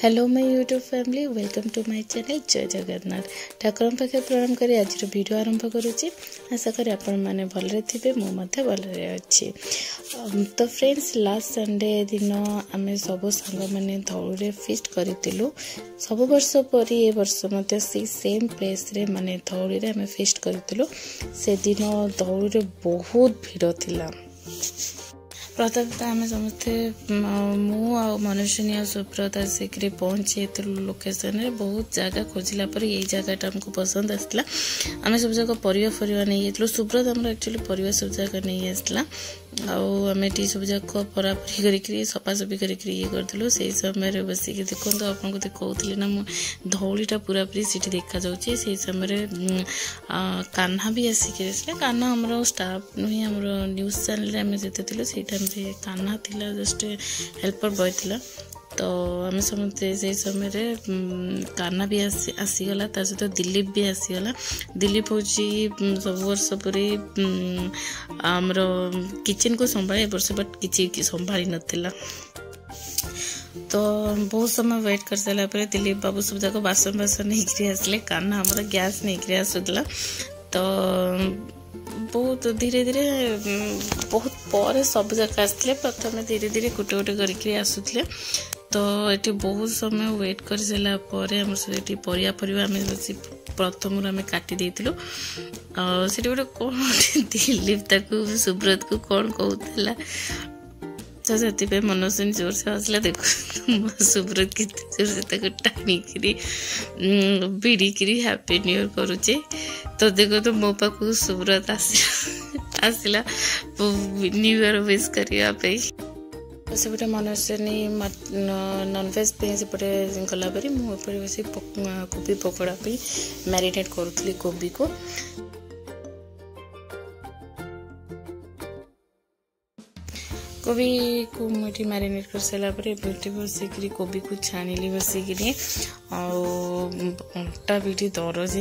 Hello my YouTube family welcome to my channel जय जगन्नाथ ठाकुर पाखे प्रणाम करी आज वीडियो आरंभ करुच्ची आशा करी आपण मैंने भलरे थे मुझे भलरे अच्छी। तो फ्रेंड्स लास्ट संडे दिन आम सब सांग मैंने धौलरे फिस्ट करूँ सब वर्ष पर ए वर्ष मत सेम प्लेस रे माने धौली आम फिस्ट करूँ से दिन धौली बहुत भिड़ थिला। प्रथम तो आम समस्ते मु मनुष्यनी आ सुब्रत आसिक पहुँची लोकेशन बहुत जगह खोजला पर यही जगह हमको पसंद आसला। आम सब जगह परिवा नहीं सुब्रत आम एक्चुअली परिवा सब जगह नहीं आसला आम सब जगह परापरी कर सफासफी कर करूँ से समय बसिक देखो आपको कहते ना मुझे धौलीटा पूरापूरी सीटी देखा जाऊँगी से समय कान्हा भी आसिक कान्हा आम स्टाफ नुहे आम न्यूज चैनल आम जिते से टाइम कान्हा थिला जस्ट हेल्पर बॉय थिला। तो आम समझते से समय कान्हा भी आसीगला सहित दिलीप भी आसीगला। दिलीप हूँ सब वर्ष पर आमर किचन को संभाले वर्ष बट किसी संभाली नथिला। तो बहुत समय वेट कर सारा पर दिलीप बाबू सब जाक बासन बासन नहीं आसले कान्हा आमर गैस नहीं आसूला। तो बहुत धीरे धीरे बहुत पर सब जगह आसते प्रथम धीरे धीरे गोटे गोटे करके आसुले। तो ये बहुत समय वेट कर सारा परिया परिवा आम बस प्रथम आम काटी देलु से गोटे कौन दिलीप ताकू सुब्रत को कौन कहला तो से मनोज जोर से हसला देखो सुब्रत के जोर से टाणिकी भिड़िकी हैप्पी न्यू ईयर करुचे। तो देखो तो मो पाक सुब्रत आसला न्यू ईयर विश करने सेपटे मनोजनी नॉनवेज सेपटे गला पर मुझे बस कोबी पकोड़ा मैरिनेट करुली कोबी को। कोबी को मुझे मैरिनेट कर सारा बसिक कोबी को छाणिली बसिक अंटा भी दरज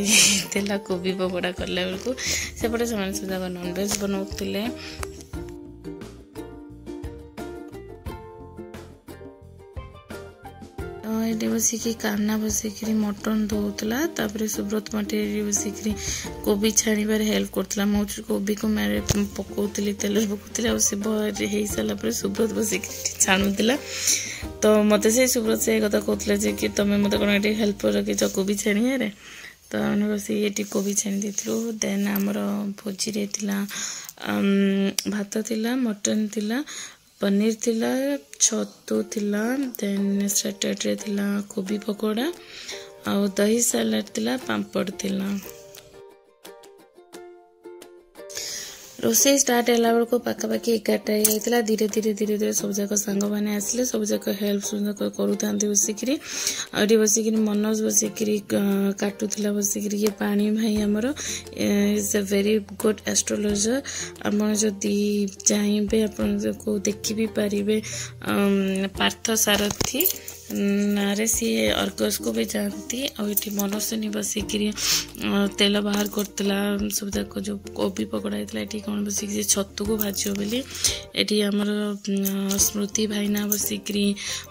होता कोबी पकोड़ा कला बेलू सेपटे से सब जगह नॉनवेज बनाते। ये बसिक कान्हा बसिक मटन दौला सुब्रत मटे बसिक कोबी छाणबार हेल्प करता मुझे कोबी को मैं पकाउली तेल पकाउली से हो सारापर सुब्रत बसिक छाणुला। तो मत से सुब्रत से कथा कहते कि तुम मत कौन ये हेल्प रखीच कोबी छाणिबार। तो मैंने बस ये कोबी छाणी देलु। देन आमर भोजी भात थिला मटन थिला पनीर थिला छतु थिला देन स्टार्टर रे थिला कोबी पकोड़ा आ दही सलाड थिला पापड़ थिला। रोसे स्टार्ट है बेलू पाखापाखि 11टा धीरे धीरे धीरे धीरे सब जाक सांग मैंने आसिले सब जाक हेल्प करूँ बसिक बसिक मनोज बसिक काटुला बसिक ये पानी भाई आमर is a very good astrologer आप जदि चाहिए आप देखी भी पारे पार्थ सारथी नारे सी अर्गस को भी जानती और ये मनोजनी बसिक तेल बाहर करतला सब जाक जो कोबी पकड़ा होता है कौन बसिक छतु को भाजो बोली ये आमर स्मृति भाईना बसिक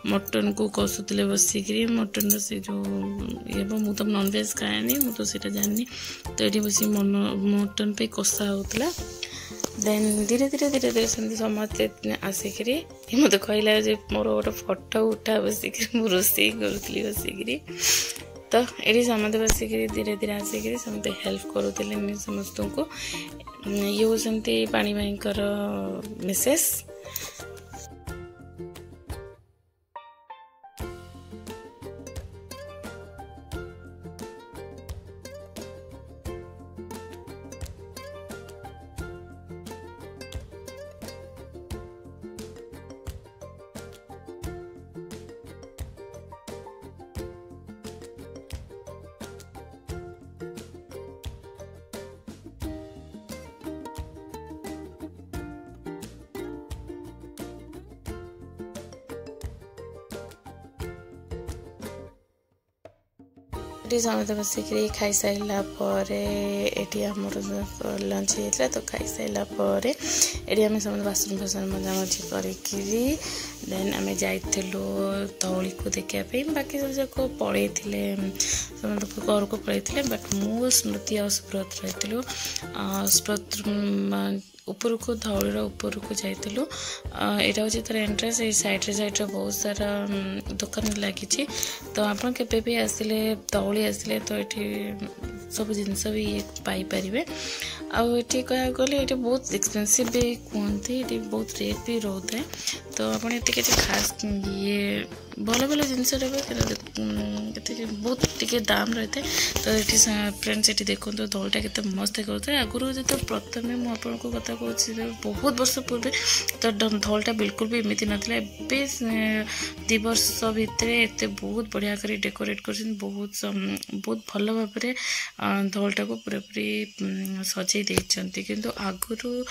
मटन को कसुले बसिक मटन से जो ये मु तो नॉनवेज खाएनी मु तो सीटा जानी। तो ये बस मटन पे कषा होता। देन धीरे धीरे धीरे धीरे सेमती समस्ते आसिक मत कहला मोर गोटे फटो उठा बसिक रोसे करुली बसिक। तो ये समस्ते बसिक धीरे धीरे आसिक समस्ते हेल्प करुले समस्त को। ये होती पानी भाई मिसेस। ये समस्त बसिक खाई सारा पर ये आमर लंच होता तो खाई सारा पर ये आम समस्त बासन फासन मजामजी करी देन आम जाइलु धौली को देखापी बाकी सब जाक पलि समस्त घर को पलि बट मु स्मृति आ सुब्रत रही सुब्रत ऊपर को धौली ऊपर को जाइलु यहाँ हूँ तार एंट्रेंस ये साइड बहुत सारा दुकान लगी तो आप भी आसिले धौली आसिले तो ये सब जिनस भी ये पाइपर आठी कह गले ये बहुत एक्सपेंसिव भी कहते ये बहुत रेट भी रोता है तो आपड़ी खास ये भल भल जिनस बहुत टी दाम रही है तो ये फ्रेंड्स ये देखो धौलटा के मस्त देखते आगुरी जो प्रथम मुझे कथा कहूँ बहुत वर्ष पूर्व तो धौलटा बिल्कुल भी एमती नाला दि वर्ष भितर एत बहुत बढ़िया कर डेकोरेट कर बहुत बहुत भल भाव धौलटा को पूरापूरी सजई देते किंतु आगुरी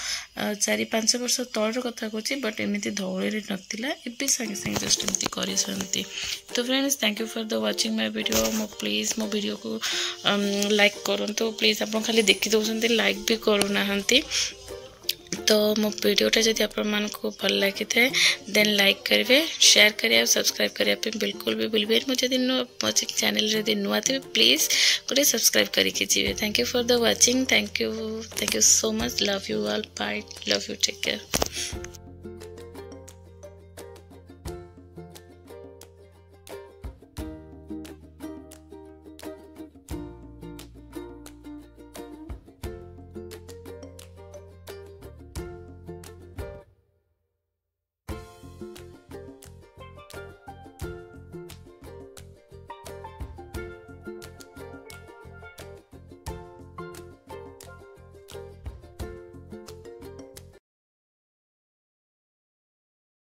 4-5 वर्ष तौर कथा कहूँ बट एमती धौली नाला ए सागे सागे जस्ट एमती कर तो friends thank you for the watching my video मो प्लीज मो वीडियो को लाइक करूँ तो प्लीज आप खाली देखी दौरान लाइक भी करूना तो मो वीडियोटा जब आपको भल लगी था देन लाइक करेंगे शेयर करेंगे और सब्सक्राइब करने बिल्कुल भी भूलिए मुझे मो चैनल नुआ थे प्लीज गोटे सब्सक्राइब करके जी thank you for the watching thank you so much love you all bye love you take care.